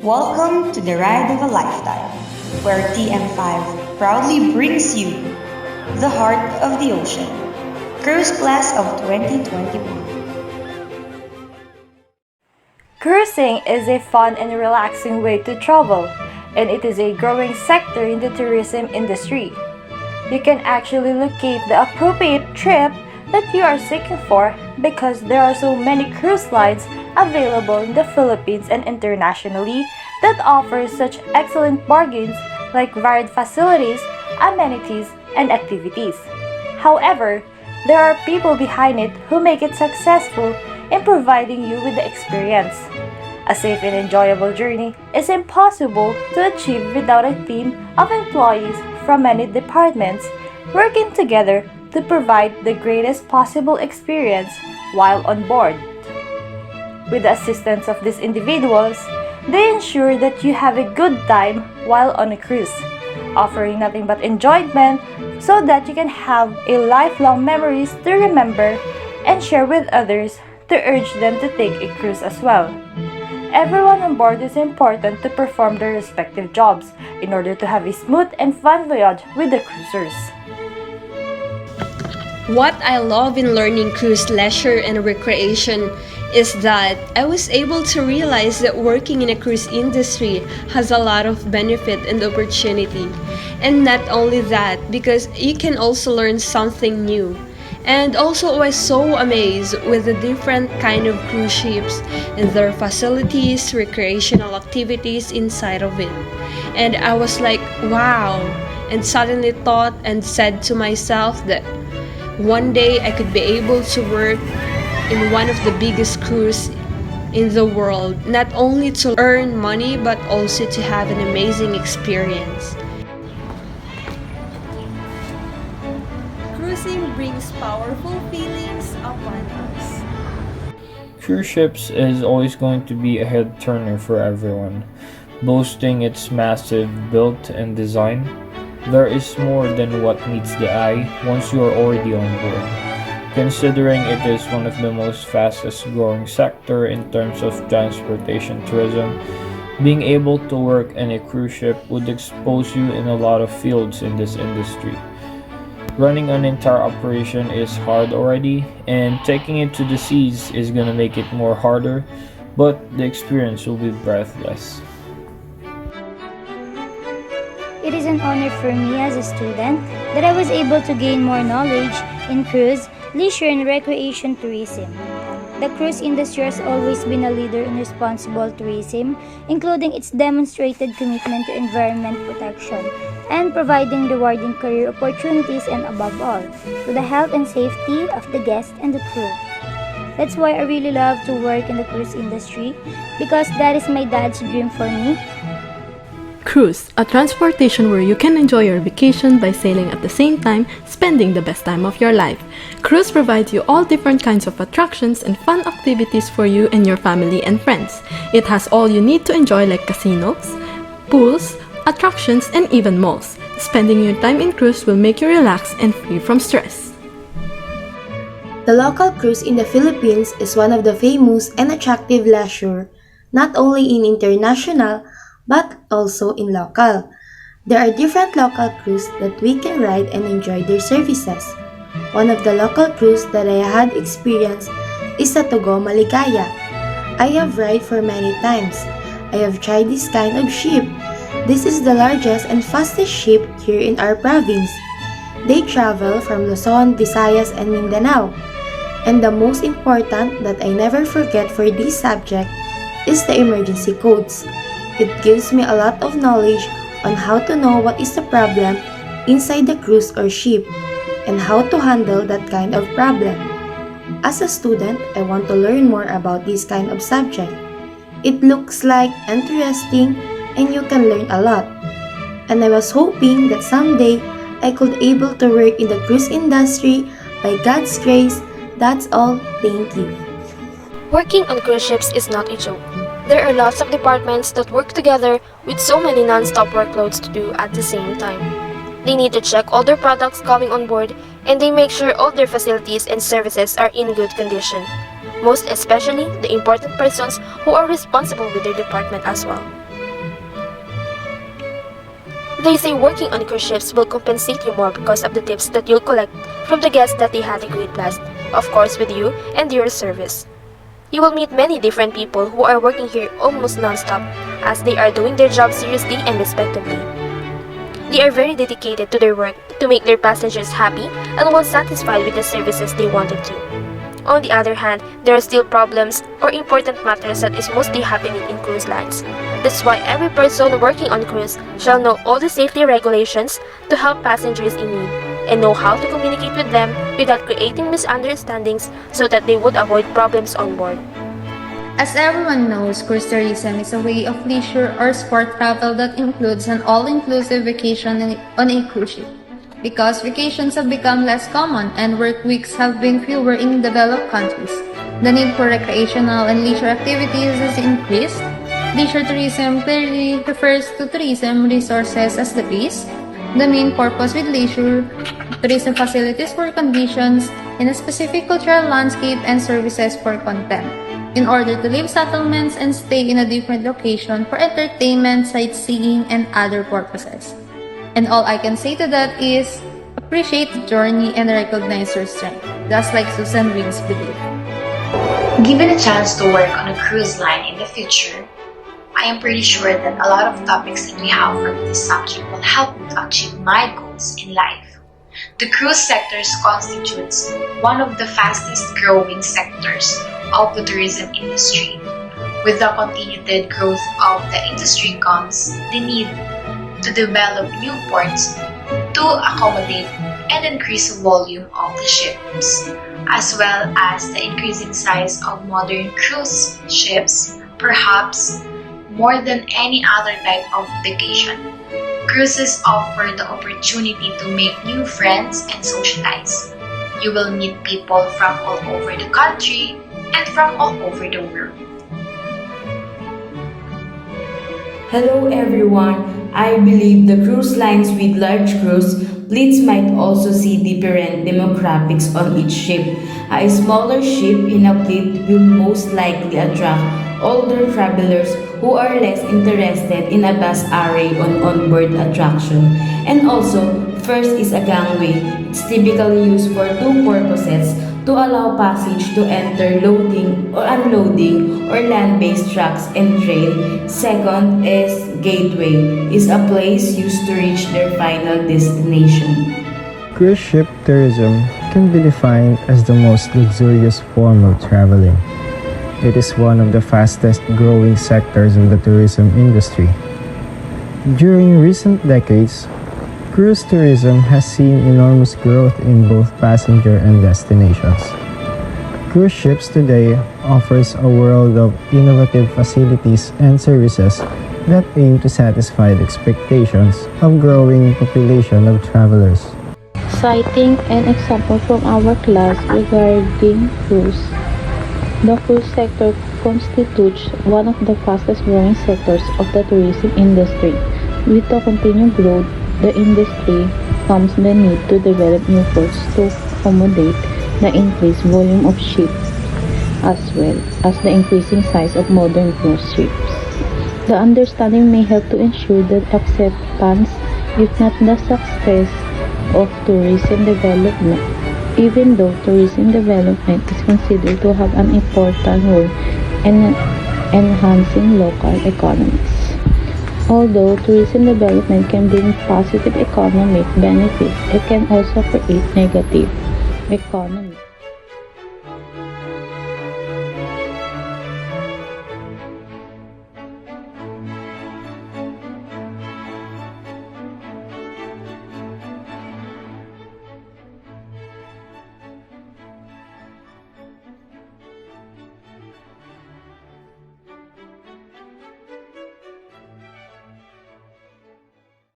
Welcome to the ride of a lifetime, where TM5 proudly brings you the heart of the ocean, Cruise Class of 2021. Cruising is a fun and relaxing way to travel, and it is a growing sector in the tourism industry. You can actually locate the appropriate trip that you are seeking for because there are so many cruise lines available in the Philippines and internationally that offer such excellent bargains like varied facilities, amenities, and activities. However, there are people behind it who make it successful in providing you with the experience. A safe and enjoyable journey is impossible to achieve without a team of employees from many departments working together to provide the greatest possible experience while on board. With the assistance of these individuals, they ensure that you have a good time while on a cruise, offering nothing but enjoyment so that you can have a lifelong memories to remember and share with others to urge them to take a cruise as well. Everyone on board is important to perform their respective jobs in order to have a smooth and fun voyage with the cruisers. What I love in learning cruise leisure and recreation is that I was able to realize that working in a cruise industry has a lot of benefit and opportunity. And not only that, because you can also learn something new. And also I was so amazed with the different kind of cruise ships and their facilities, recreational activities inside of it. And I was like, wow, and suddenly thought and said to myself that one day I could be able to work in one of the biggest cruise in the world, not only to earn money but also to have an amazing experience. Cruising brings powerful feelings upon us. Cruise ships is always going to be a head turner for everyone. Boasting its massive build and design, there is more than what meets the eye once you are already on board. Considering it is one of the most fastest growing sector in terms of transportation tourism, being able to work in a cruise ship would expose you in a lot of fields in this industry. Running an entire operation is hard already, and taking it to the seas is gonna make it more harder, but the experience will be breathless. It is an honor for me as a student that I was able to gain more knowledge in cruise, leisure, and recreation tourism. The cruise industry has always been a leader in responsible tourism, including its demonstrated commitment to environment protection and providing rewarding career opportunities and above all, to the health and safety of the guests and the crew. That's why I really love to work in the cruise industry because that is my dad's dream for me. Cruise, a transportation where you can enjoy your vacation by sailing at the same time, spending the best time of your life. Cruise provides you all different kinds of attractions and fun activities for you and your family and friends. It has all you need to enjoy like casinos, pools, attractions, and even malls. Spending your time in cruise will make you relax and free from stress. The local cruise in the Philippines is one of the famous and attractive leisure, not only in international, but also in local. There are different local cruises that we can ride and enjoy their services. One of the local cruises that I had experienced is the Togo Maligaya. I have ride for many times. I have tried this kind of ship. This is the largest and fastest ship here in our province. They travel from Luzon, Visayas, and Mindanao. And the most important that I never forget for this subject is the emergency codes. It gives me a lot of knowledge on how to know what is the problem inside the cruise or ship and how to handle that kind of problem. As a student, I want to learn more about this kind of subject. It looks like interesting and you can learn a lot. And I was hoping that someday I could able to work in the cruise industry. By God's grace, that's all. Thank you. Working on cruise ships is not a joke. There are lots of departments that work together with so many non-stop workloads to do at the same time. They need to check all their products coming on board and they make sure all their facilities and services are in good condition. Most especially the important persons who are responsible with their department as well. They say working on cruise ships will compensate you more because of the tips that you'll collect from the guests that they had a great blast, of course with you and your service. You will meet many different people who are working here almost non-stop as they are doing their job seriously and respectively. They are very dedicated to their work to make their passengers happy and well satisfied with the services they wanted to. On the other hand, there are still problems or important matters that is mostly happening in cruise lines. That's why every person working on cruise shall know all the safety regulations to help passengers in need and know how to communicate with them without creating misunderstandings so that they would avoid problems on board. As everyone knows, cruise tourism is a way of leisure or sport travel that includes an all-inclusive vacation on a cruise ship. Because vacations have become less common and work weeks have been fewer in developed countries, the need for recreational and leisure activities has increased. Leisure tourism clearly refers to tourism resources as the base. The main purpose with leisure tourism facilities for conditions in a specific cultural landscape and services for content, in order to leave settlements and stay in a different location for entertainment, sightseeing, and other purposes. And all I can say to that is, appreciate the journey and recognize your strength, just like Susan Wings believed. Given a chance to work on a cruise line in the future, I am pretty sure that a lot of topics that we have from this subject will help me to achieve my goals in life. The cruise sector constitutes one of the fastest growing sectors of the tourism industry. With the continued growth of the industry comes the need to develop new ports to accommodate and increase the volume of the ships, as well as the increasing size of modern cruise ships, perhaps more than any other type of vacation. Cruises offer the opportunity to make new friends and socialize. You will meet people from all over the country and from all over the world. Hello everyone. I believe the cruise lines with large cruise fleets might also see different demographics on each ship. A smaller ship in a fleet will most likely attract older travelers who are less interested in a vast array on onboard attraction. And also, first is a gangway. It's typically used for two purposes: to allow passage to enter loading or unloading or land-based trucks and train. Second is gateway, is a place used to reach their final destination. Cruise ship tourism can be defined as the most luxurious form of traveling. It is one of the fastest growing sectors of the tourism industry. During recent decades, cruise tourism has seen enormous growth in both passenger and destinations. Cruise ships today offers a world of innovative facilities and services that aim to satisfy the expectations of growing population of travelers. Citing an example from our class regarding cruise, the cruise sector constitutes one of the fastest growing sectors of the tourism industry. With the continued growth the industry comes the need to develop new ports to accommodate the increased volume of ships as well as the increasing size of modern cruise ships. The understanding may help to ensure the acceptance, if not the success, of tourism development, even though tourism development is considered to have an important role in enhancing local economies. Although tourism development can bring positive economic benefits, it can also create negative economic